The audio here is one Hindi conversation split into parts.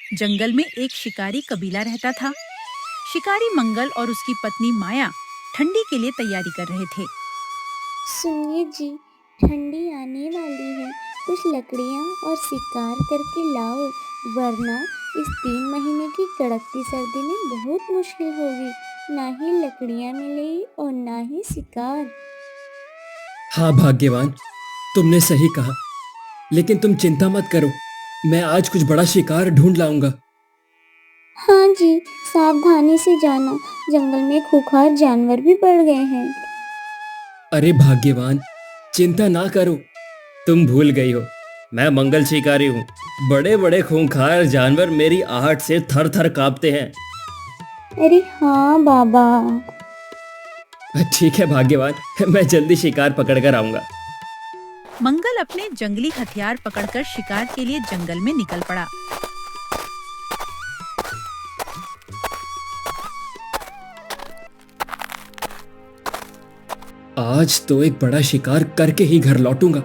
जंगल में एक शिकारी कबीला रहता था। शिकारी मंगल और उसकी पत्नी माया ठंडी के लिए तैयारी कर रहे थे। सुनिए जी, ठंडी आने वाली है। कुछ लकड़ियाँ और शिकार करके लाओ, वरना इस 3 महीने की कड़कती सर्दी में बहुत मुश्किल होगी। ना ही लकड़ियाँ मिलेगी और ना ही शिकार। हाँ भाग्यवान, तुमने सही कहा। लेकिन तुम चिंता मत करो, मैं आज कुछ बड़ा शिकार ढूंढ लाऊंगा। हाँ जी, सावधानी से जाना, जंगल में खूंखार जानवर भी बढ़ गए हैं। अरे भाग्यवान, चिंता ना करो। तुम भूल गई हो, मैं मंगल शिकारी हूँ। बड़े बड़े खूंखार जानवर मेरी आहट से थर थर कांपते हैं। अरे हाँ बाबा। ठीक है भाग्यवान, मैं जल्दी शिकार पकड़ कर आऊंगा। मंगल अपने जंगली हथियार पकड़कर शिकार के लिए जंगल में निकल पड़ा। आज तो एक बड़ा शिकार करके ही घर लौटूंगा।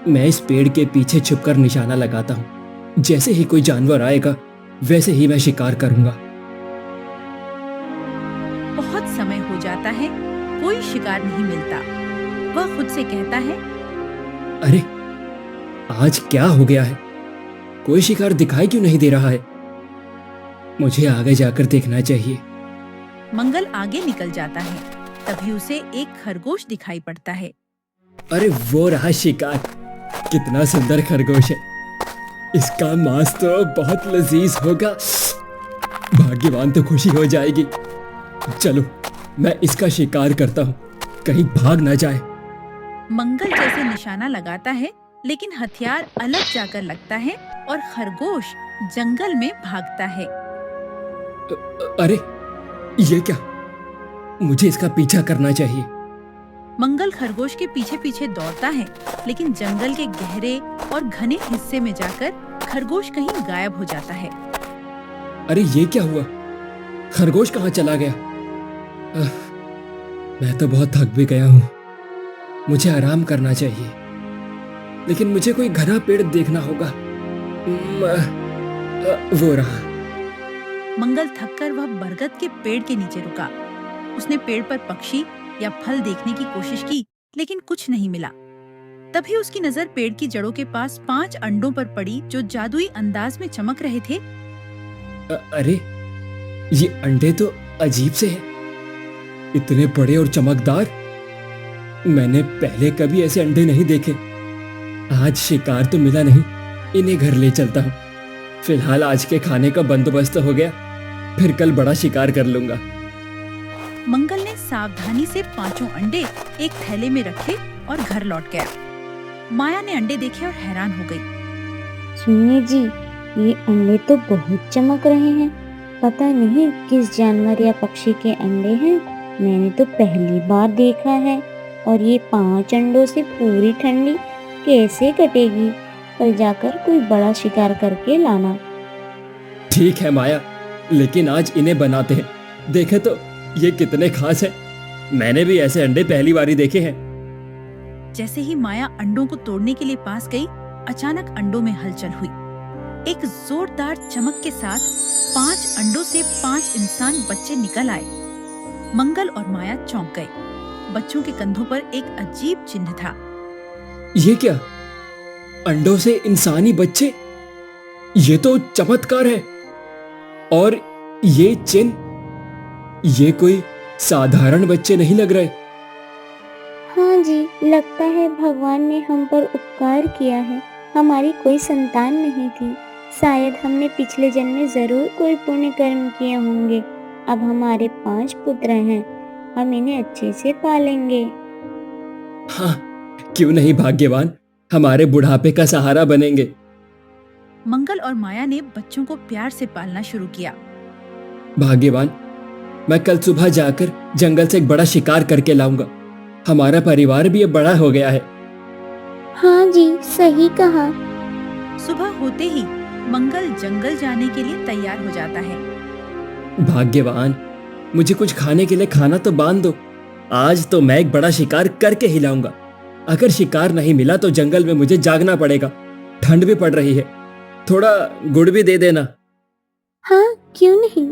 मैं इस पेड़ के पीछे छुपकर निशाना लगाता हूँ। जैसे ही कोई जानवर आएगा, वैसे ही मैं शिकार करूंगा। बहुत समय हो जाता है, कोई शिकार नहीं मिलता। वह खुद से कहता है, अरे, आज क्या हो गया है? कोई शिकार दिखाई क्यों नहीं दे रहा है? मुझे आगे जाकर देखना चाहिए। मंगल आगे निकल जाता है। तभी उसे एक खरगोश दिखाई पड़ता है। अरे वो रहा शिकार। कितना सुंदर खरगोश है। इसका मांस तो बहुत लजीज होगा। भाग्यवान तो खुशी हो जाएगी। चलो, मैं इसका शिकार करता हूँ, कहीं भाग ना जाए। मंगल जैसे निशाना लगाता है, लेकिन हथियार अलग जाकर लगता है और खरगोश जंगल में भागता है। अरे, ये क्या? मुझे इसका पीछा करना चाहिए। मंगल खरगोश के पीछे पीछे दौड़ता है, लेकिन जंगल के गहरे और घने हिस्से में जाकर खरगोश कहीं गायब हो जाता है। अरे ये क्या हुआ? खरगोश कहाँ चला गया? मैं तो बहुत थक भी गया हूँ। मुझे आराम करना चाहिए, लेकिन मुझे कोई घना पेड़ देखना होगा। वो रहा। मंगल थककर वह बरगद के पेड़ के नीचे रुका। उसने पेड़ पर पक्षी या फल देखने की कोशिश की, लेकिन कुछ नहीं मिला। तभी उसकी नजर पेड़ की जड़ों के पास 5 अंडों पर पड़ी, जो जादुई अंदाज में चमक रहे थे। अरे, ये अंडे तो अजीब से हैं। इतने बड़े और चमकदार। मैंने पहले कभी ऐसे अंडे नहीं देखे। आज शिकार तो मिला नहीं, इन्हें घर ले चलता हूँ। फिलहाल आज के खाने का बंदोबस्त हो गया, फिर कल बड़ा शिकार कर लूंगा। मंगल ने सावधानी से 5 अंडे एक थैले में रखे और घर लौट गया। माया ने अंडे देखे और हैरान हो गई। सुनिए जी, ये अंडे तो बहुत चमक रहे हैं। पता नहीं किस जानवर या पक्षी के अंडे हैं। मैंने तो पहली बार देखा है। और ये 5 अंडों से पूरी ठंडी कैसे कटेगी? कल जाकर कोई बड़ा शिकार करके लाना। ठीक है माया, लेकिन आज इन्हें बनाते हैं। देखे तो ये कितने खास हैं। मैंने भी ऐसे अंडे पहली बार ही देखे हैं। जैसे ही माया अंडों को तोड़ने के लिए पास गई, अचानक अंडों में हलचल हुई। एक जोरदार चमक के साथ 5 अंडों से 5 इंसान बच्चे निकल आए। मंगल और माया चौंक गए। बच्चों के कंधों पर एक अजीब चिन्ह था। ये क्या? अंडों से इंसानी बच्चे? ये तो चमत्कार है। और ये चिन्ह, ये कोई साधारण बच्चे नहीं लग रहे। हाँ जी, लगता है भगवान ने हम पर उपकार किया है। हमारी कोई संतान नहीं थी। शायद हमने पिछले जन्म में जरूर कोई पुण्य कर्म किए होंगे। अब हमारे 5 पुत्र हैं। हम इन्हें अच्छे से पालेंगे। हाँ, क्यों नहीं भाग्यवान, हमारे बुढ़ापे का सहारा बनेंगे। मंगल और माया ने बच्चों को प्यार से पालना शुरू किया। भाग्यवान, मैं कल सुबह जाकर जंगल से एक बड़ा शिकार करके लाऊंगा। हमारा परिवार भी अब बड़ा हो गया है। हाँ जी, सही कहा। सुबह होते ही मंगल जंगल जाने के लिए तैयार हो जाता है। भाग्यवान, मुझे कुछ खाने के लिए खाना तो बांध दो। आज तो मैं एक बड़ा शिकार करके ही लाऊंगा। अगर शिकार नहीं मिला तो जंगल में मुझे जागना पड़ेगा। ठंड भी पड़ रही है। थोड़ा गुड़ भी दे देना। हाँ, क्यों नहीं।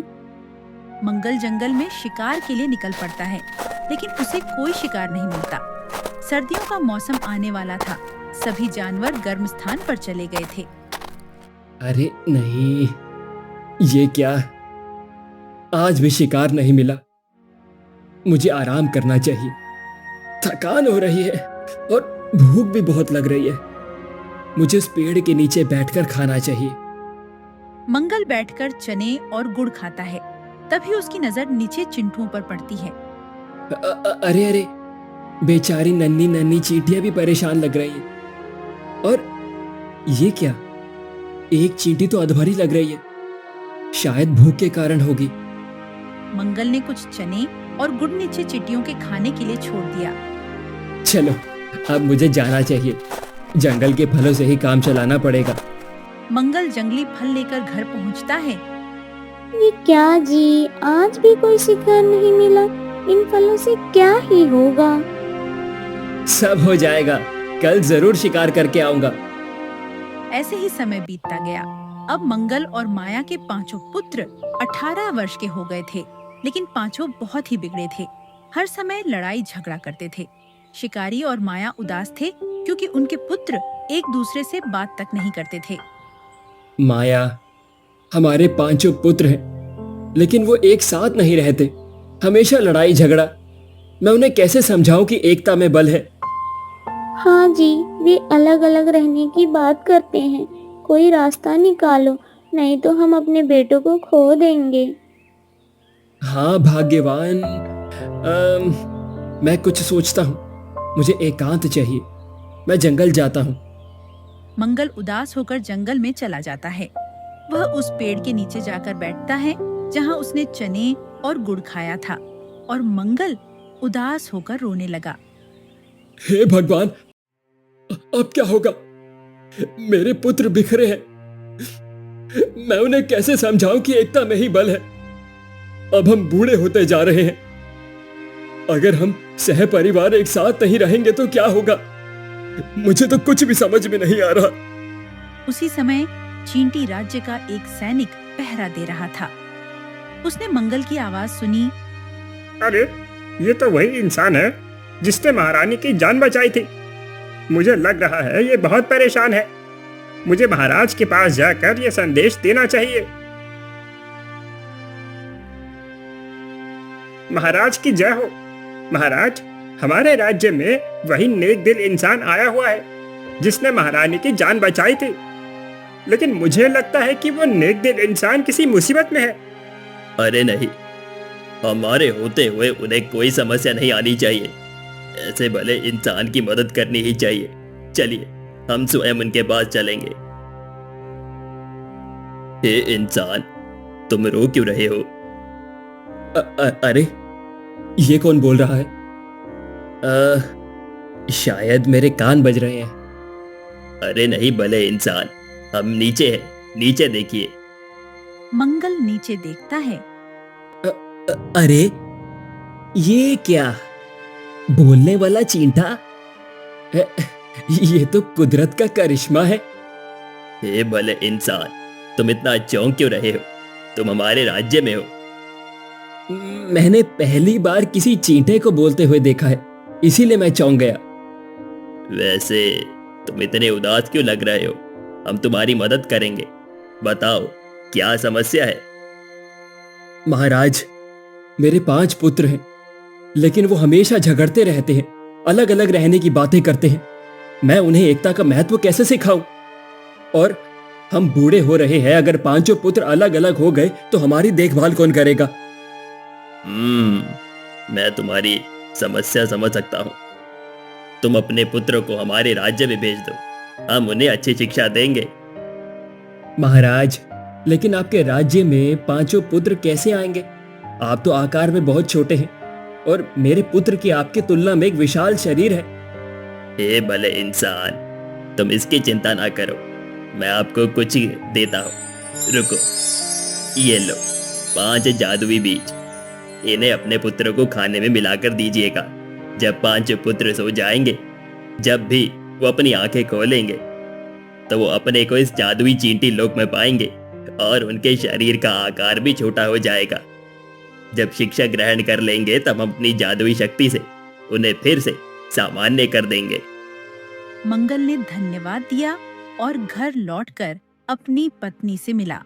मंगल जंगल में शिकार के लिए निकल पड़ता है, लेकिन उसे कोई शिकार नहीं मिलता। सर्दियों का मौसम आने वाला था। सभी जानवर गर्म स्थान पर चले गए थे। अरे नहीं, ये क्या, आज भी शिकार नहीं मिला। मुझे आराम करना चाहिए, थकान हो रही है और भूख भी बहुत लग रही है। मुझे उस पेड़ के नीचे बैठकर खाना चाहिए। मंगल बैठकर चने और गुड़ खाता है। तभी उसकी नजर नीचे चिंटुओं पर पड़ती है। अरे अरे, बेचारी नन्ही नन्ही चींटियां भी परेशान लग रही हैं। और ये क्या, एक चींटी तो अधभरी लग रही है। शायद भूख के कारण होगी। मंगल ने कुछ चने और गुड़ नीचे चींटियों के खाने के लिए छोड़ दिया। चलो, अब मुझे जाना चाहिए। जंगल के फलों से ही काम चलाना पड़ेगा। मंगल जंगली फल लेकर घर पहुंचता है। ये क्या जी, आज भी कोई शिकार नहीं मिला। इन फलों से क्या ही होगा। सब हो जाएगा, कल जरूर शिकार करके आऊंगा। ऐसे ही समय बीतता गया। अब मंगल और माया के पांचों पुत्र 18 वर्ष के हो गए थे, लेकिन पांचों बहुत ही बिगड़े थे। हर समय लड़ाई झगड़ा करते थे। शिकारी और माया उदास थे क्योंकि उनके पुत्र एक दूसरे से बात तक नहीं करते थे। माया, हमारे पांचों पुत्र हैं, लेकिन वो एक साथ नहीं रहते। हमेशा लड़ाई झगड़ा। मैं उन्हें कैसे समझाऊं कि एकता में बल है। हाँ जी, वे अलग अलग रहने की बात करते हैं। कोई रास्ता निकालो, नहीं तो हम अपने बेटों को खो देंगे। हाँ भाग्यवान, मैं कुछ सोचता हूँ। मुझे एकांत चाहिए। मैं जंगल जाता हूँ। मंगल उदास होकर जंगल में चला जाता है। वह उस पेड़ के नीचे जाकर बैठता है जहाँ उसने चने और गुड़ खाया था, और मंगल उदास होकर रोने लगा। हे भगवान, अब क्या होगा? मेरे पुत्र बिखरे हैं। मैं उन्हें कैसे समझाऊं कि एकता में ही बल है। अब हम बूढ़े होते जा रहे हैं। अगर हम सह परिवार एक साथ नहीं रहेंगे तो क्या होगा? मुझे तो कुछ भी समझ में नहीं आ रहा। उसी समय चींटी राज्य का एक सैनिक पहरा दे रहा था। उसने मंगल की आवाज सुनी। अरे, ये तो वही इंसान है जिसने महारानी की जान बचाई थी। मुझे लग रहा है ये बहुत परेशान है। मुझे महाराज के पास जाकर ये संदेश देना चाहिए। महाराज की जय हो। महाराज, हमारे राज्य में वही नेक दिल इंसान आया हुआ है जिसने महारानी की जान बचाई थी, लेकिन मुझे लगता है कि वो नेक दिल इंसान किसी मुसीबत में है। अरे नहीं, हमारे होते हुए उन्हें कोई समस्या नहीं आनी चाहिए। ऐसे भले इंसान की मदद करनी ही चाहिए। चलिए, हम स्वयं उनके पास चलेंगे। हे इंसान, तुम रो क्यों रहे हो? अरे, ये कौन बोल रहा है? शायद मेरे कान बज रहे हैं। अरे नहीं भले इंसान, हम नीचे हैं, नीचे देखिए। मंगल नीचे देखता है। अरे, ये क्या, बोलने वाला चींटा? ये तो कुदरत का करिश्मा है। हे भले इंसान, तुम इतना चौंक क्यों रहे हो? तुम हमारे राज्य में हो। मैंने पहली बार किसी चींटे को बोलते हुए देखा है, इसीलिए मैं चौंक गया। वैसे तुम इतने उदास क्यों लग रहे हो? हम तुम्हारी मदद करेंगे। बताओ, क्या समस्या है? महाराज, मेरे 5 पुत्र हैं, लेकिन वो हमेशा झगड़ते रहते हैं, अलग अलग रहने की बातें करते हैं। मैं उन्हें एकता का महत्व कैसे सिखाऊं? और हम बूढ़े हो रहे हैं। अगर 5 पुत्र अलग अलग हो गए तो हमारी देखभाल कौन करेगा? मैं तुम्हारी समस्या समझ सकता हूँ। तुम अपने पुत्र को हमारे राज्य में भेज दो, हम उन्हें अच्छी शिक्षा देंगे। महाराज, लेकिन आपके राज्य में 5 पुत्र कैसे आएंगे? आप तो आकार में बहुत छोटे हैं, और मेरे पुत्र की आपकी तुलना में एक विशाल शरीर है। हे भले इंसान, तुम इसकी चिंता ना करो, मैं आपको कुछ देता हूँ। रुको, ये लो 5 जादुई बीज। इन्हें अपने पुत्र को खाने में मिलाकर दीजिएगा। जब 5 पुत्र सो जाएंगे, जब भी वो अपनी आंखें खोलेंगे, तो वो अपने को इस जादुई चींटी लोक में पाएंगे और उनके शरीर का आकार भी छोटा हो जाएगा। जब शिक्षा ग्रहण कर लेंगे तब हम अपनी जादुई शक्ति से उन्हें फिर से सामान्य कर देंगे। मंगल ने धन्यवाद दिया और घर लौटकर अपनी पत्नी से मिला।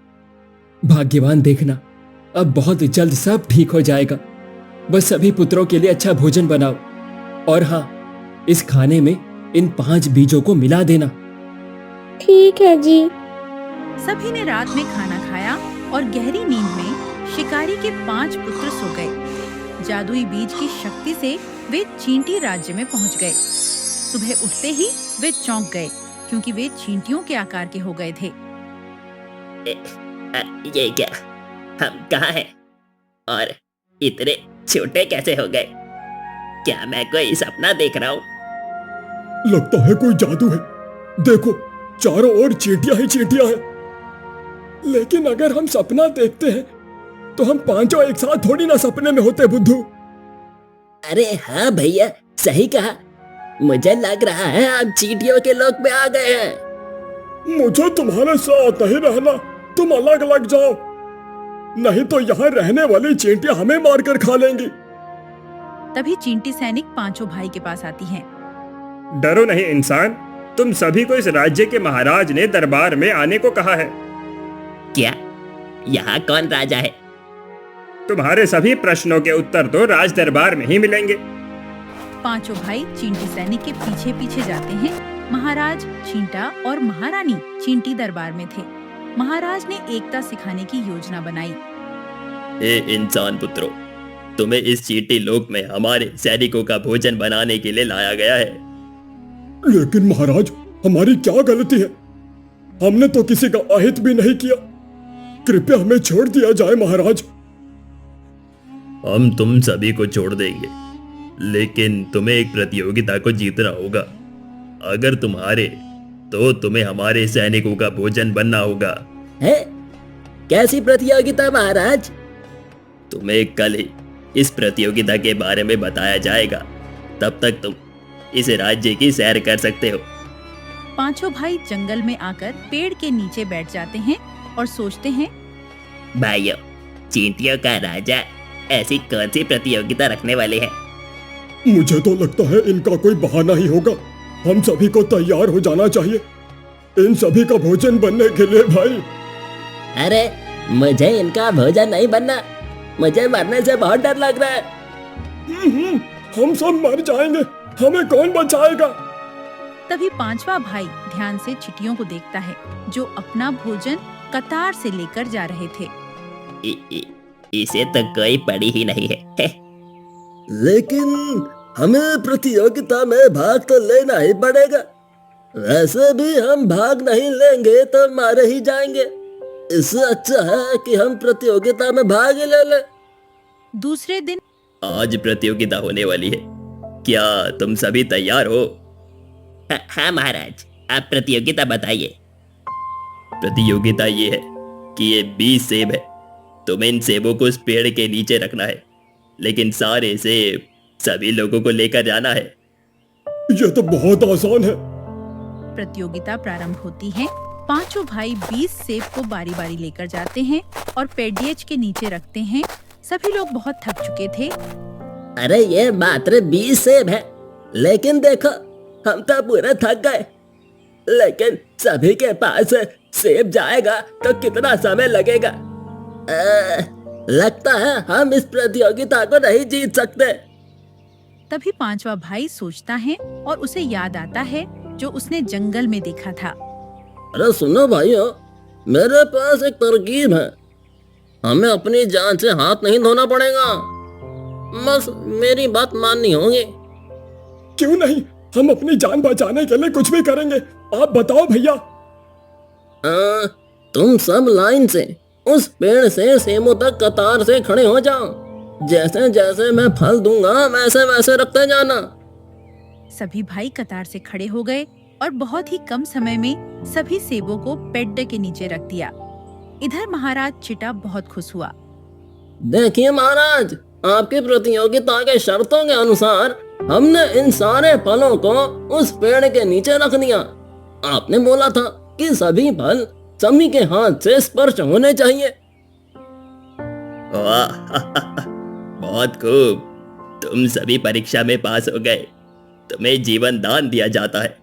भाग्यवान देखना, अब बहुत जल्द सब ठीक हो जाएगा। बस सभी पुत्रों के लिए अच्छा भोजन बनाओ और हाँ, इस खाने में इन 5 बीजों को मिला देना। ठीक है जी। सभी ने रात में खाना खाया और गहरी नींद में शिकारी के 5 पुत्र सो गए। जादुई बीज की शक्ति से वे चींटी राज्य में पहुंच गए। सुबह उठते ही वे चौंक गए क्योंकि वे चींटियों के आकार के हो गए थे। ये क्या, हम कहाँ हैं और इतने छोटे कैसे हो गए? क्या मैं कोई सपना देख रहा हूँ? लगता है कोई जादू है। देखो, चारों ओर चींटियां ही चींटियां हैं। लेकिन अगर हम सपना देखते हैं तो हम 5 एक साथ थोड़ी ना सपने में होते बुद्धू। अरे हाँ भैया, सही कहा। मुझे लग रहा है आप चींटियों के लोक में आ गए हैं। मुझे तुम्हारे साथ नहीं रहना, तुम अलग अलग जाओ, नहीं तो यहाँ रहने वाली चींटियां हमें मारकर खा लेंगी। तभी चींटी सैनिक 5 भाई के पास आती हैं। डरो नहीं इंसान, तुम सभी को इस राज्य के महाराज ने दरबार में आने को कहा है। क्या? यहाँ कौन राजा है? तुम्हारे सभी प्रश्नों के उत्तर तो राज दरबार में ही मिलेंगे। 5 भाई चींटी सैनिक के पीछे पीछे जाते हैं। महाराज, चींटा और महारानी चींटी दरबार में थे। महाराज ने एकता सिखाने की योजना बनाई। ए इंसान पुत्रों, तुम्हें इस चींटी लोक में हमारे सैनिकों का भोजन बनाने के लिए लाया गया है। लेकिन महाराज, हमारी क्या गलती है? हमने तो किसी का अहित भी नहीं किया। कृपया हमें छोड़ दिया जाए महाराज। हम तुम सभी को छोड़ देंगे, लेकिन तुम्हें एक प्रतियोगिता को जीतना होगा। अगर तुम हारे तो तुम्हें हमारे सैनिकों का भोजन बनना होगा। है? कैसी प्रतियोगिता महाराज? तुम्हें कल ही इस प्रतियोगिता के बारे में बताया जाएगा। तब तक तुम इस राज्य की सैर कर सकते हो। 5 भाई जंगल में आकर पेड़ के नीचे बैठ जाते हैं और सोचते हैं, भाइयों, चींटियों का राजा ऐसी कौन सी प्रतियोगिता रखने वाले हैं? मुझे तो लगता है इनका कोई बहाना ही होगा। हम सभी को तैयार हो जाना चाहिए इन सभी का भोजन बनने के लिए। भाई, अरे मुझे इनका भोजन नहीं बनना, मुझे मरने से बहुत डर लग रहा है। हम सब मर जाएंगे, हमें कौन बचाएगा? तभी 5वां भाई ध्यान से चींटियों को देखता है जो अपना भोजन कतार से लेकर जा रहे थे। इसे तो कोई पड़ी ही नहीं है। लेकिन हमें प्रतियोगिता में भाग तो लेना ही पड़ेगा। वैसे भी हम भाग नहीं लेंगे तो मारे ही जाएंगे। इससे अच्छा है कि हम प्रतियोगिता में भाग ही ले ले। दूसरे दिन आज प्रतियोगिता होने वाली है, क्या तुम सभी तैयार हो? हाँ महाराज, आप प्रतियोगिता बताइए। प्रतियोगिता ये है कि ये 20 सेब है। तुम्हें इन सेबों को उस पेड़ के नीचे रखना है, लेकिन सारे सेब सभी लोगों को लेकर जाना है। ये तो बहुत आसान है। प्रतियोगिता प्रारंभ होती है। 5 भाई 20 सेब को बारी बारी लेकर जाते हैं और पेड़ियज के नीचे रखते हैं। सभी लोग बहुत थक चुके थे। अरे ये मात्र 20 सेब है, लेकिन देखो हम तो पूरे थक गए। लेकिन सभी के पास सेब जाएगा तो कितना समय लगेगा? लगता है हम इस प्रतियोगिता को नहीं जीत सकते। तभी 5वां भाई सोचता है और उसे याद आता है जो उसने जंगल में देखा था। अरे सुनो भाइयों, मेरे पास एक तरकीब है। हमें अपनी जान से हाथ नहीं धोना पड़ेगा, बस मेरी बात माननी होगी। क्यों नहीं, हम अपनी जान बचाने के लिए कुछ भी करेंगे। आप बताओ भैया। तुम सब लाइन से उस पेड़ से सेबों तक कतार से खड़े हो जाओ। जैसे जैसे मैं फल दूंगा वैसे वैसे रखते जाना। सभी भाई कतार से खड़े हो गए और बहुत ही कम समय में सभी सेबों को पेड़ के नीचे रख दिया। इधर महाराज चिटा बहुत खुश हुआ। देखिए महाराज, आपकी प्रतियोगिता के शर्तों के अनुसार हमने इन सारे फलों को उस पेड़ के नीचे रख दिया। आपने बोला था कि सभी फल समी के हाथ से स्पर्श होने चाहिए। वाह बहुत खूब, तुम सभी परीक्षा में पास हो गए, तुम्हें जीवन दान दिया जाता है।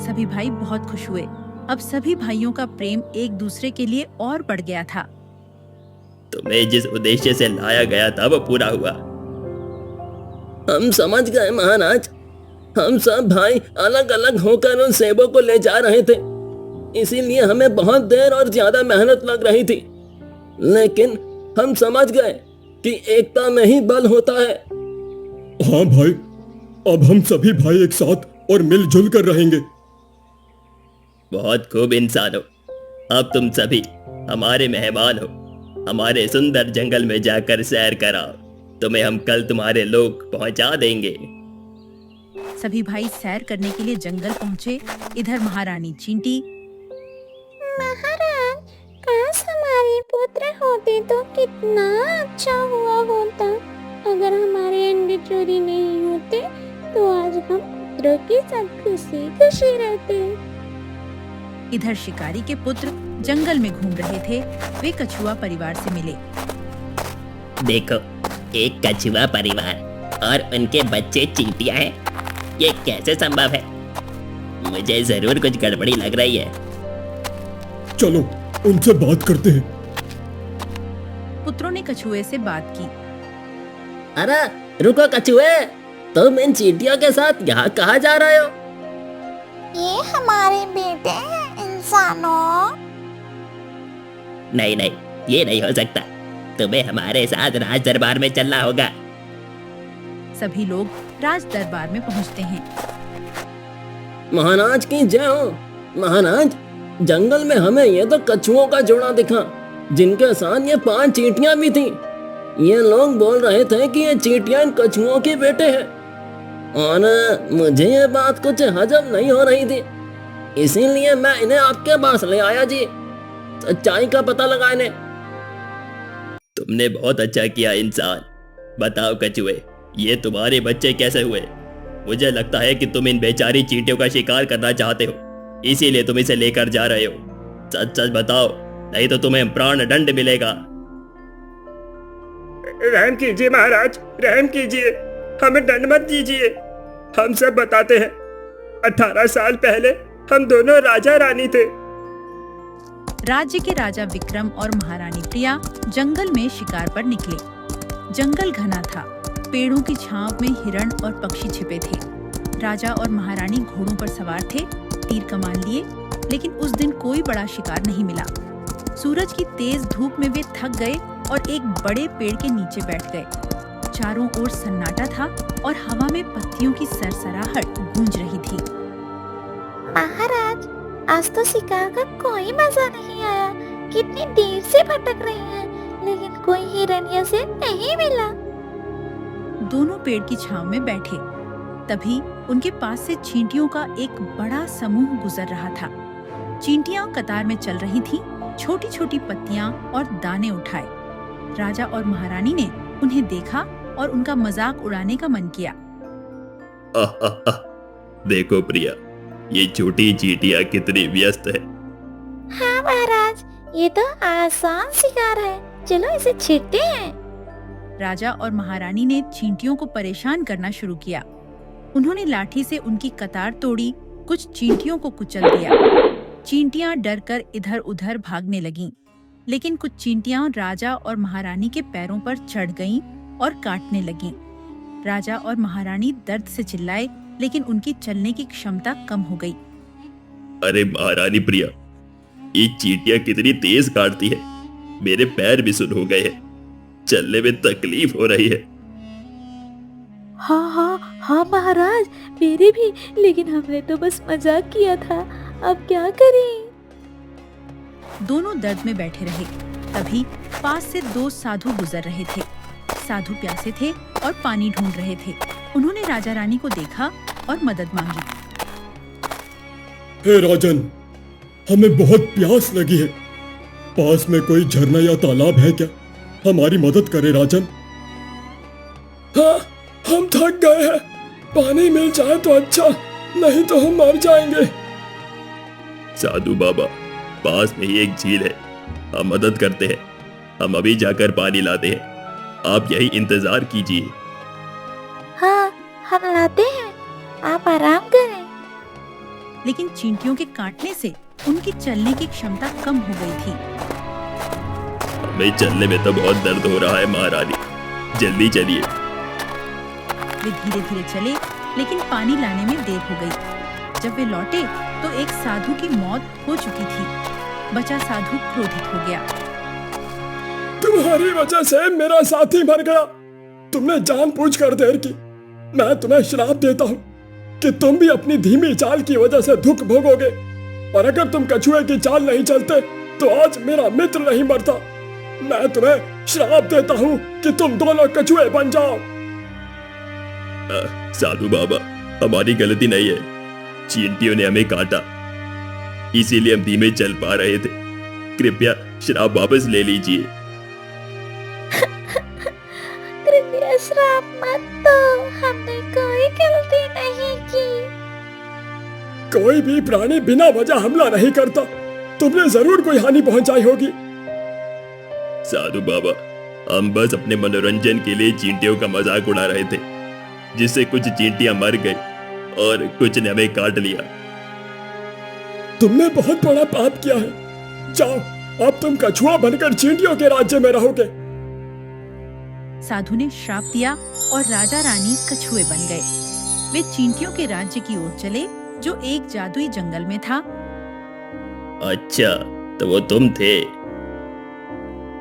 सभी भाई बहुत खुश हुए। अब सभी भाइयों का प्रेम एक दूसरे के लिए और बढ़ गया था। तुम्हें जिस उद्देश्य से लाया गया था वो पूरा हुआ। हम समझ गए महाराज। हम सब भाई अलग अलग होकर उन सेबों को ले जा रहे थे, इसीलिए हमें बहुत देर और ज्यादा मेहनत लग रही थी, लेकिन हम समझ गए कि एकता में ही बल होता है। हाँ भाई, अब हम सभी भाई एक साथ और मिलजुल कर रहेंगे। बहुत खूब इंसानों, अब तुम सभी हमारे मेहमान हो। हमारे सुंदर जंगल में जाकर सैर कराओ, तुम्हें हम कल तुम्हारे लोग पहुंचा देंगे। सभी भाई सैर करने के लिए जंगल पहुँचे। इधर महारानी चींटी, महाराज, काश हमारे पुत्र होते तो कितना अच्छा हुआ होता। अगर हमारे अंडे चोरी नहीं होते तो आज हम पुत्रों के साथ खुशी खुशी रहते। इधर शिकारी के पुत्र जंगल में घूम रहे थे। वे कछुआ परिवार से मिले। देखो, एक कछुआ परिवार और उनके बच्चे चींटियां हैं। ये कैसे संभव है? मुझे जरूर कुछ गड़बड़ी लग रही है। चलो उनसे बात करते हैं। पुत्रों ने कछुए से बात की। अरे रुको कछुए, तुम इन चींटियों के साथ यहाँ कहाँ जा रहे हो? ये हमारे बेटे हैं इंसानों। नहीं नहीं, ये नहीं हो सकता। तुम्हें हमारे साथ राज दरबार में चलना होगा। सभी लोग राज दरबार में पहुंचते हैं। महाराज की जय हो। महाराज, जंगल में हमें ये तो कछुओं का जोड़ा दिखा, जिनके साथ ये 5 चींटियां भी थीं। ये लोग बोल रहे थे कि ये चींटियां इन कछुओं के बेटे हैं, और मुझे ये बात कुछ हजम नहीं हो रही थी, इसीलिए मैं इन्हें आपके पास ले आया जी, सच्चाई का पता लगाने। तुमने बहुत अच्छा किया इंसान। बताओ कछुए, ये तुम्हारे बच्चे कैसे हुए? मुझे लगता है कि तुम इन बेचारी चींटियों का शिकार करना चाहते हो, इसीलिए तुम इसे लेकर जा रहे हो। सच सच बताओ, नहीं तो तुम्हें प्राण दंड मिलेगा। रहम कीजिए महाराज, रहम कीजिए, हमें दंड मत दीजिए। हम सब बताते हैं, 18 साल पहले हम दोनों राजा रानी थे। राज्य के राजा विक्रम और महारानी प्रिया जंगल में शिकार पर निकले। जंगल घना था। पेड़ों की छांव में हिरण और पक्षी छिपे थे। राजा और महारानी घोड़ों पर सवार थे, तीर कमान लिए, लेकिन उस दिन कोई बड़ा शिकार नहीं मिला। सूरज की तेज धूप में वे थक गए और एक बड़े पेड़ के नीचे बैठ गए। चारों ओर सन्नाटा था और हवा में पत्तियों की सरसराहट गूंज रही थी। महाराज, आज तो शिकार का कोई मजा नहीं आया। कितनी देर से भटक रही हैं, लेकिन कोई हिरन या शेर नहीं मिला। दोनों पेड़ की छांव में बैठे। तभी उनके पास से चींटियों का एक बड़ा समूह गुजर रहा था। चींटियां कतार में चल रही थीं, छोटी छोटी पत्तियां और दाने उठाए। राजा और महारानी ने उन्हें देखा और उनका मजाक उड़ाने का मन किया। देखो प्रिया, ये छोटी चींटियां कितनी व्यस्त है। हाँ महाराज, ये तो आसान शिकार है, चलो इसे छींटते हैं। राजा और महारानी ने चींटियों को परेशान करना शुरू किया। उन्होंने लाठी से उनकी कतार तोड़ी, कुछ चींटियों को कुचल दिया। चींटियां डरकर इधर उधर भागने लगीं, लेकिन कुछ चींटियां राजा और महारानी के पैरों पर चढ़ गईं और काटने लगीं। राजा और महारानी दर्द से चिल्लाए, लेकिन उनकी चलने की क्षमता कम हो गई। अरे महारानी प्रिया, ये चींटियां कितनी तेज काटती है, मेरे पैर भी सुन हो गए हैं, चलने में तकलीफ हो रही है। हाँ महाराज, मेरे भी, लेकिन हमने तो बस मजाक किया था, अब क्या करें? दोनों दर्द में बैठे रहे। तभी पास से 2 साधु गुजर रहे थे। साधु प्यासे थे और पानी ढूंढ रहे थे। उन्होंने राजा रानी को देखा और मदद मांगी। हे राजन, हमें बहुत प्यास लगी है। पास में कोई झरना या तालाब है क्या? हमारी मदद करे राजन। हाँ, हम थक गए हैं, पानी मिल जाए तो अच्छा, नहीं तो हम मर जाएंगे। साधु बाबा, पास में ही एक झील है, हम मदद करते हैं। हम अभी जाकर पानी लाते हैं, आप यही इंतजार कीजिए। हाँ, हम लाते हैं, आप आराम करें। लेकिन चींटियों के काटने से उनकी चलने की क्षमता कम हो गई थी। हमें चलने में तो बहुत दर्द हो रहा है महारानी, जल्दी चलिए। वे धीरे धीरे चले, लेकिन पानी लाने में देर हो गई। जब वे लौटे तो एक साधु की मौत हो चुकी थी। बचा साधु क्रोधित हो गया। तुम्हारी वजह से मेरा साथी मर गया। तुमने जानबूझकर देर की। मैं तुम्हें श्राप देता हूँ कि तुम भी अपनी धीमी चाल की वजह से दुख भोगोगे। और अगर तुम कछुए की चाल नहीं चलते तो आज मेरा मित्र नहीं मरता। मैं तुम्हें श्राप देता हूँ कि तुम दोनों कछुए बन जाओ। साधु बाबा, हमारी गलती नहीं है, चींटियों ने हमें काटा, इसीलिए हम धीमे चल पा रहे थे। कृपया श्राप वापस ले लीजिए। कृपया श्राप मत दो, हमने कोई गलती नहीं की। कोई भी प्राणी बिना वजह हमला नहीं करता। तुमने जरूर कोई हानि पहुंचाई होगी। साधु बाबा, हम बस अपने मनोरंजन के लिए चींटियों का मजाक उड़ा रहे थे, जिससे कुछ चींटियां मर गई और कुछ ने हमें काट लिया। तुमने बहुत बड़ा पाप किया है। जाओ, अब तुम कछुआ बनकर चींटियों के राज्य में रहोगे। साधु ने श्राप दिया और राजा रानी कछुए बन गए। वे चींटियों के राज्य की ओर चले, जो एक जादुई जंगल में था। अच्छा, तो वो तुम थे।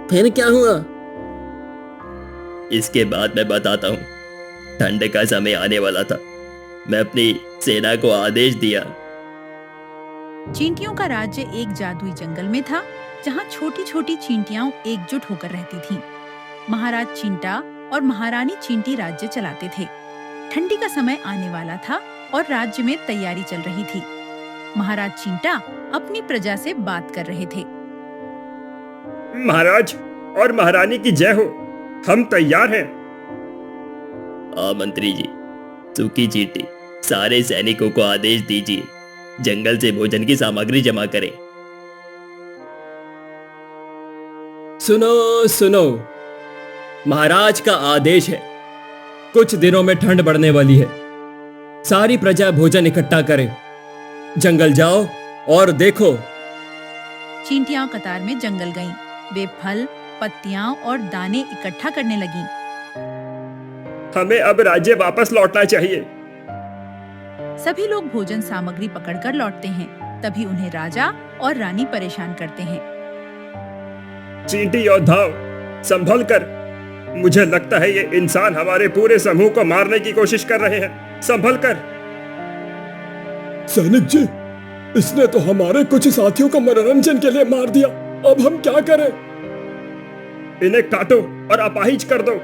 फिर क्या हुआ? इसके बाद मैं बताता हूँ। ठंड का समय आने वाला था। मैं अपनी सेना को आदेश दिया। चींटियों का राज्य एक जादुई जंगल में था, जहाँ छोटी छोटी चींटियां एकजुट होकर रहती थीं। महाराज चींटा और महारानी चींटी राज्य चलाते थे। ठंडी का समय आने वाला था और राज्य में तैयारी चल रही थी। महाराज चींटा अपनी प्रजा से बात कर रहे थे। महाराज और महारानी की जय हो, हम तैयार हैं। मंत्री जी, सूखी चींटी, सारे सैनिकों को आदेश दीजिए, जंगल से भोजन की सामग्री जमा करें। सुनो सुनो, महाराज का आदेश है। कुछ दिनों में ठंड बढ़ने वाली है। सारी प्रजा भोजन इकट्ठा करे। जंगल जाओ और देखो। चींटियां कतार में जंगल गईं। वे फल, पत्तियां और दाने इकट्ठा करने लगीं। हमें अब राज्य वापस लौटना चाहिए। सभी लोग भोजन सामग्री पकड़कर लौटते हैं। तभी उन्हें राजा और रानी परेशान करते हैं। चींटी योद्धाओ, संभल कर। मुझे लगता है ये इंसान हमारे पूरे समूह को मारने की कोशिश कर रहे हैं। संभल कर। सैनिक जी, इसने तो हमारे कुछ साथियों को मनोरंजन के लिए मार दिया। अब हम क्या करें? इन्हें काटो और अपाहिज कर दो।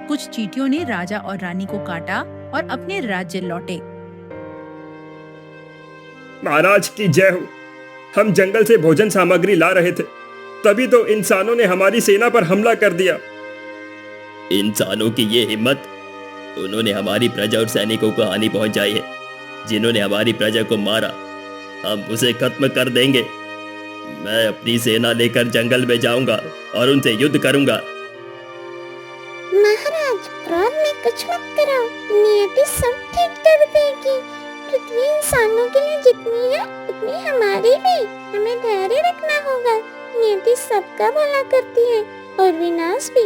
कुछ चींटियों ने राजा और रानी को काटा और अपने राज्य लौटे। महाराज की जय हो। हम जंगल से भोजन सामग्री ला रहे थे, तभी तो इंसानों ने हमारी सेना पर हमला कर दिया। इंसानों की ये हिम्मत! उन्होंने हमारी प्रजा और सैनिकों को हानि पहुंचाई है। जिन्होंने हमारी प्रजा को मारा, हम उसे खत्म कर देंगे। मैं अपनी सेना लेकर जंगल में जाऊंगा और उनसे युद्ध करूंगा। महाराज, क्रोध में कुछ मत करो। नियति सब ठीक कर देगी। पृथ्वी इंसानों के लिए जितनी है उतनी हमारी भी। हमें धैर्य रखना होगा। नियति सबका भला करती है और विनाश भी।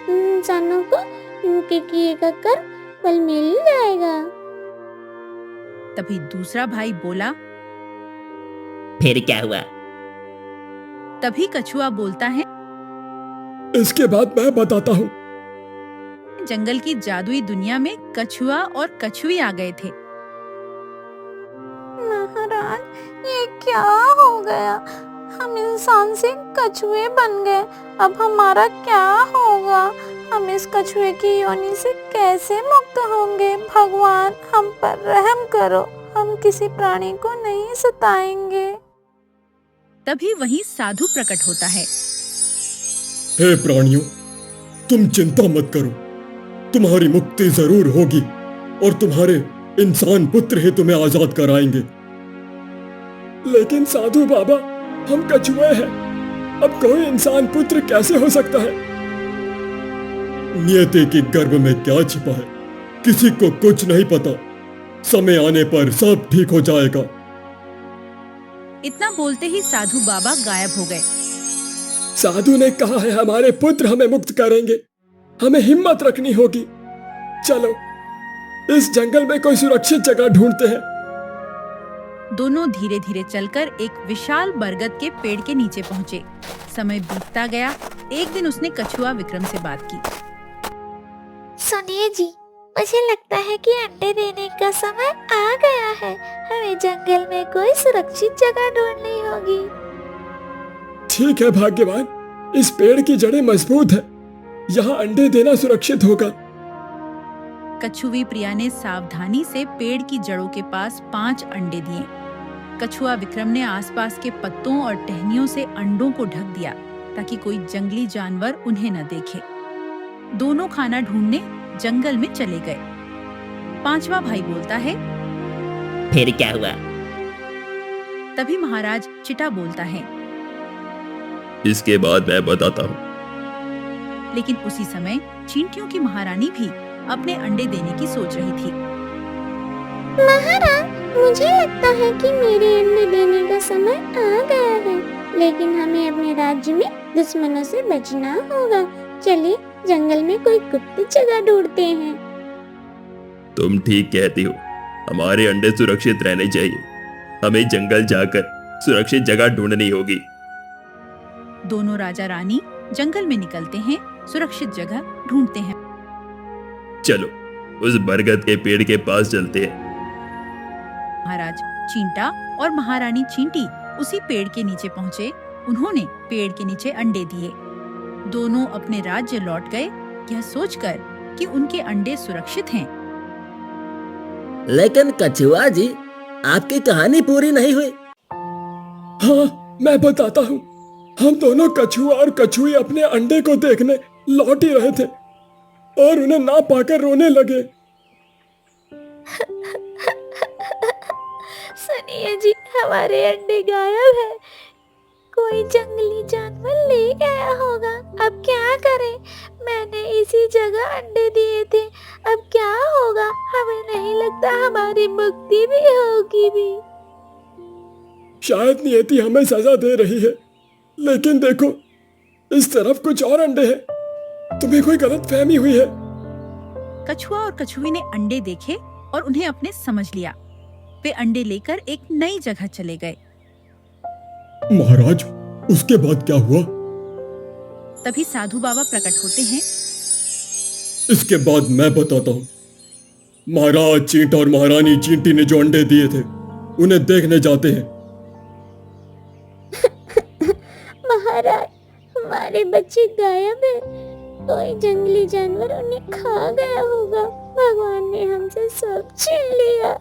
इंसानों को इनके किए का कर फल मिल जाएगा। तभी दूसरा भाई बोला। फिर क्या हुआ? तभी कछुआ बोलता है। इसके बाद मैं बताता हूँ। जंगल की जादुई दुनिया में कछुआ और कछुई आ गए थे। महाराज, ये क्या हो गया? हम इंसान से कछुए बन गए। अब हमारा क्या होगा? हम इस कछुए की योनि से कैसे मुक्त होंगे? भगवान, हम पर रहम करो। हम किसी प्राणी को नहीं सताएंगे। तभी वहीं साधु प्रकट होता है। हे प्राणियों, तुम चिंता मत करो। तुम्हारी मुक्ति जरूर होगी और तुम्हारे इंसान पुत्र ही तुम्हें आजाद कराएंगे। लेकिन साधु बाबा, हम कछुए हैं, अब कोई इंसान पुत्र कैसे हो सकता है? नियति की गर्भ में क्या छिपा है, किसी को कुछ नहीं पता। समय आने पर सब ठीक हो जाएगा। इतना बोलते ही साधु बाबा गायब हो गए। साधु ने कहा है हमारे पुत्र हमें मुक्त करेंगे, हमें हिम्मत रखनी होगी। चलो इस जंगल में कोई सुरक्षित जगह ढूंढते हैं। दोनों धीरे धीरे चलकर एक विशाल बरगद के पेड़ के नीचे पहुंचे। समय बीतता गया। एक दिन उसने कछुआ विक्रम से बात की। सुनिए जी, मुझे लगता है कि अंडे देने का समय आ गया है। हमें जंगल में कोई सुरक्षित जगह ढूंढनी होगी। ठीक है भाग्यवान, इस पेड़ की जड़ें मजबूत है, यहाँ अंडे देना सुरक्षित होगा। कछुवी प्रिया ने सावधानी से पेड़ की जड़ों के पास 5 अंडे दिए। कछुआ विक्रम ने आसपास के पत्तों और टहनियों से अंडों को ढक दिया ताकि कोई जंगली जानवर उन्हें न देखे। दोनों खाना ढूंढने जंगल में चले गए। 5वां भाई बोलता है, फिर क्या हुआ? तभी महाराज चिटा बोलता है, इसके बाद मैं बताता हूँ। लेकिन उसी समय चींटियों की महारानी भी अपने अंडे देने की सोच रही थी। महाराज, मुझे लगता है कि मेरे अंडे देने का समय आ गया है, लेकिन हमें अपने राज्य में दुश्मनों से बचना होगा। चलिए जंगल में कोई गुप्त जगह ढूंढते हैं। तुम ठीक कहती हो, हमारे अंडे सुरक्षित रहने चाहिए। हमें जंगल जाकर सुरक्षित जगह ढूंढनी होगी। दोनों राजा रानी जंगल में निकलते हैं, सुरक्षित जगह ढूंढते हैं। चलो उस बरगद के पेड़ के पास चलते हैं। महाराज चींटा और महारानी चींटी उसी पेड़ के नीचे पहुँचे। उन्होंने पेड़ के नीचे अंडे दिए। दोनों अपने राज्य लौट गए, यह सोचकर कि उनके अंडे सुरक्षित हैं। लेकिन कछुआ जी, आपकी कहानी पूरी नहीं हुई। हाँ, मैं बताता हूँ। हम दोनों कछुआ और कछुई अपने अंडे को देखने लौट ही रहे थे और उन्हें ना पाकर रोने लगे। सुनिए जी, हमारे अंडे गायब है। कोई जंगली जानवर ले गया होगा। अब क्या करें? मैंने इसी जगह अंडे दिए थे। अब क्या होगा? हमें नहीं लगता हमारी मुक्ति भी होगी भी। शायद नियति हमें सजा दे रही है, लेकिन देखो इस तरफ कुछ और अंडे हैं। तुम्हें कोई गलतफहमी हुई है। कछुआ और कछुई ने अंडे देखे और उन्हें अपने समझ लिया। वे अंडे लेकर एक नई जगह चले गए। महाराज, उसके बाद क्या हुआ? तभी साधु बाबा प्रकट होते हैं। इसके बाद मैं बताता हूँ। महाराज चींटा और महारानी चींटी ने जो अंडे दिए थे, उन्हें देखने जाते हैं। महाराज, हमारे बच्चे गायब हैं। कोई जंगली जानवर उन्हें खा गया होगा। भगवान ने हमसे सब छीन लिया।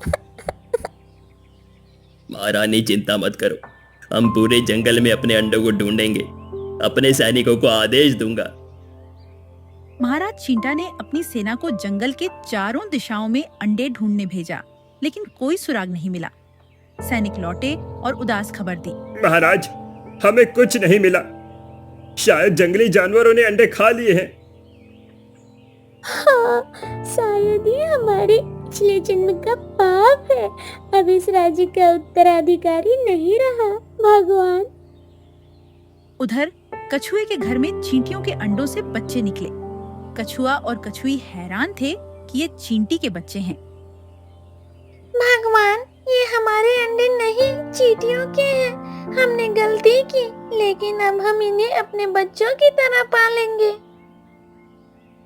महारानी चिंता मत करो, हम पूरे जंगल में अपने अंडों को ढूंढेंगे। अपने सैनिकों को आदेश दूंगा। महाराज चींटा ने अपनी सेना को जंगल के चारों दिशाओं में अंडे ढूंढने भेजा, लेकिन कोई सुराग नहीं मिला। सैनिक लौटे और उदास खबर दी। महाराज, हमें कुछ नहीं मिला। शायद जंगली जानवरों ने अंडे खा लिए हैं। हाँ, शायद ये हमारे पिछले जन्म का पाप है। अब इस राज्य का उत्तराधिकारी नहीं रहा। भगवान। उधर कछुए के घर में चींटियों के अंडों से बच्चे निकले। कछुआ और कछुई हैरान थे कि ये चींटी के बच्चे हैं। भगवान, ये हमारे अंडे नहीं, चींटियों के हैं। हमने गलती की, लेकिन अब हम इन्हें अपने बच्चों की तरह पालेंगे।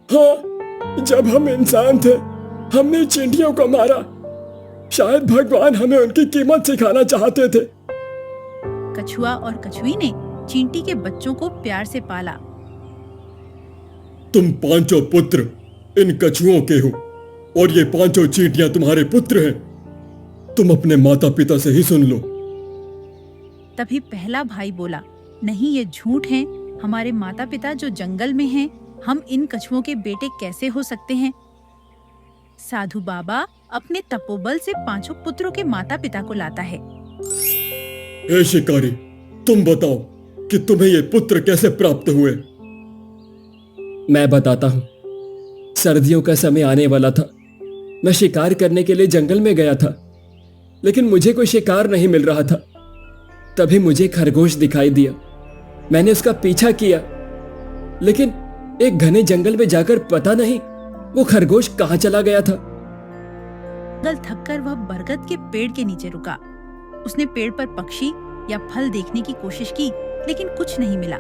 हाँ, जब हम इंसान थे, हमने चींटियों को मारा। शायद भगवान हमें उनकी कीमत सिखाना चाहते थे। कछुआ और कछुई ने चींटी के बच्चों को प्यार से पाला। तुम पांचों पुत्र इन कछुओं के हो और ये पांचों चींटियां तुम्हारे पुत्र हैं। तुम अपने माता पिता से ही सुन लो। तभी पहला भाई बोला, नहीं, ये झूठ है। हमारे माता पिता जो जंगल में हैं, हम इन कछुओं के बेटे कैसे हो सकते हैं? साधु बाबा अपने तपोबल से पांचों पुत्रों के माता पिता को लाता है। ए शिकारी, तुम बताओ कि तुम्हें ये पुत्र कैसे प्राप्त हुए? मैं बताता हूं। सर्दियों का समय आने वाला था। मैं शिकार करने के लिए जंगल में गया था, लेकिन मुझे कोई शिकार नहीं मिल रहा था। तभी मुझे खरगोश दिखाई दिया। मैंने उसका पीछा किया, लेकिन एक घने जंगल में जाकर पता नहीं वो खरगोश कहां चला गया था। मंगल थककर वह बरगद के पेड़ के नीचे रुका। उसने पेड़ पर पक्षी या फल देखने की कोशिश की, लेकिन कुछ नहीं मिला।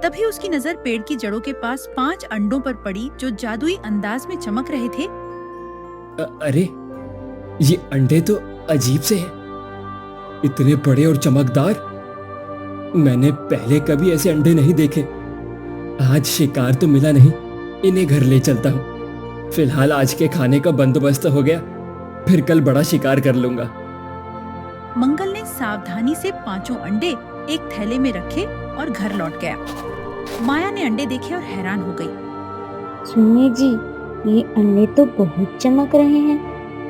तभी उसकी नजर पेड़ की जड़ों के पास 5 अंडों पर पड़ी, जो जादुई अंदाज में चमक रहे थे। अरे, ये अंडे तो अजीब से हैं। इतने बड़े और चमकदार। मैंने पहले कभी ऐसे अंडे नहीं देखे। आज शिकार तो मिला नहीं, इन्हें घर ले चलता हूँ। फिलहाल आज के खाने का बंदोबस्त हो गया, फिर कल बड़ा शिकार कर लूंगा। मंगल ने सावधानी से 5 अंडे एक थैले में रखे और घर लौट गया। माया ने अंडे देखे और हैरान हो गई। सुनिए जी, ये अंडे तो बहुत चमक रहे हैं।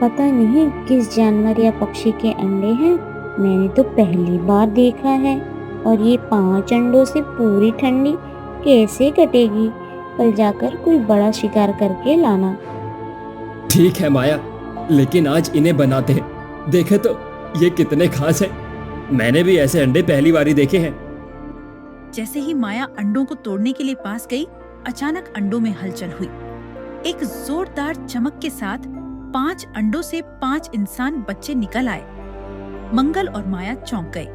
पता नहीं किस जानवर या पक्षी के अंडे हैं, मैंने तो पहली बार देखा है। और ये 5 अंडों से पूरी ठंडी कैसे कटेगी? कल जाकर कोई बड़ा शिकार करके लाना। ठीक है माया, लेकिन आज इन्हें बनाते हैं। देखे तो ये कितने खास हैं। मैंने भी ऐसे अंडे पहली बार ही देखे हैं। जैसे ही माया अंडों को तोड़ने के लिए पास गई, अचानक अंडों में हलचल हुई। एक जोरदार चमक के साथ 5 अंडों से 5 इंसान बच्चे निकल आए। मंगल और माया चौंक गए।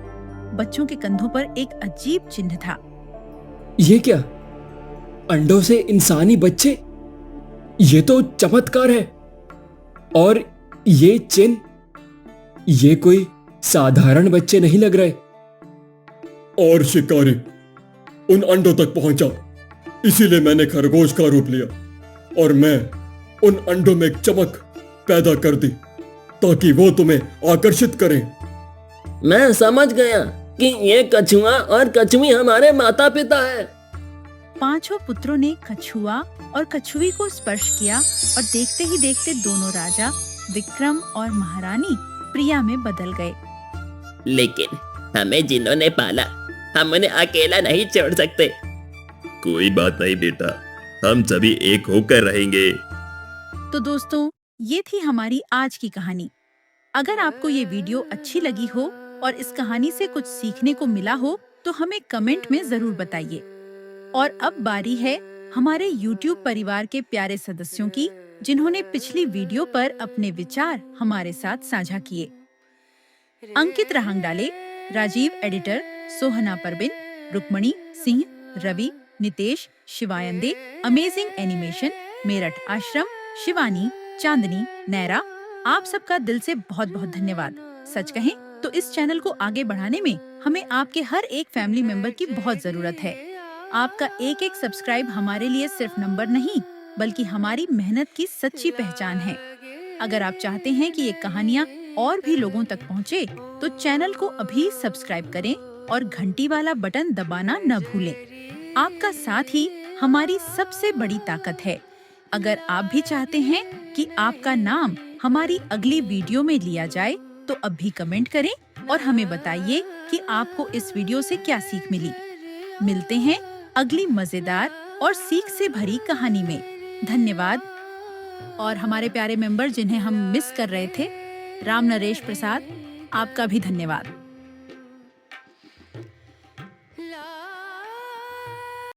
बच्चों के कंधों पर एक अजीब चिन्ह था। ये क्या? अंडों से इंसानी बच्चे? ये तो चमत्कार है। और ये चिन्ह, ये कोई साधारण बच्चे नहीं लग रहे। और शिकारी उन अंडों तक पहुंचा, इसीलिए मैंने खरगोश का रूप लिया और मैं उन अंडों में एक चमक पैदा कर दी ताकि वो तुम्हें आकर्षित करें। मैं समझ गया कि ये कछुआ और कछुई हमारे माता पिता है। 5 पुत्रों ने कछुआ और कछुई को स्पर्श किया और देखते ही देखते दोनों राजा विक्रम और महारानी प्रिया में बदल गए। लेकिन हमें जिन्होंने पाला, हम उन्हें अकेला नहीं छोड़ सकते। कोई बात नहीं बेटा, हम सभी एक होकर रहेंगे। तो दोस्तों, ये थी हमारी आज की कहानी। अगर आपको ये वीडियो अच्छी लगी हो और इस कहानी से कुछ सीखने को मिला हो, तो हमें कमेंट में जरूर बताइए। और अब बारी है हमारे YouTube परिवार के प्यारे सदस्यों की, जिन्होंने पिछली वीडियो पर अपने विचार हमारे साथ साझा किए। अंकित रहंगडाले, राजीव एडिटर, सोहना परवीन, रुक्मणी सिंह, रवि, नितेश, शिवायंदे, अमेजिंग एनिमेशन, मेरठ आश्रम, शिवानी, चांदनी, नैरा, आप सबका दिल से बहुत बहुत धन्यवाद। सच कहें तो इस चैनल को आगे बढ़ाने में हमें आपके हर एक फैमिली मेंबर की बहुत जरूरत है। आपका एक एक सब्सक्राइब हमारे लिए सिर्फ नंबर नहीं, बल्कि हमारी मेहनत की सच्ची पहचान है। अगर आप चाहते हैं कि ये कहानियाँ और भी लोगों तक पहुँचे, तो चैनल को अभी सब्सक्राइब करें और घंटी वाला बटन दबाना न भूलें। आपका साथ ही हमारी सबसे बड़ी ताकत है। अगर आप भी चाहते हैं कि आपका नाम हमारी अगली वीडियो में लिया जाए, तो अभी कमेंट करें और हमें बताइए कि आपको इस वीडियो से क्या सीख मिली। मिलते हैं अगली मजेदार और सीख से भरी कहानी में। धन्यवाद। और हमारे प्यारे मेंबर जिन्हें हम मिस कर रहे थे, राम नरेश प्रसाद, आपका भी धन्यवाद।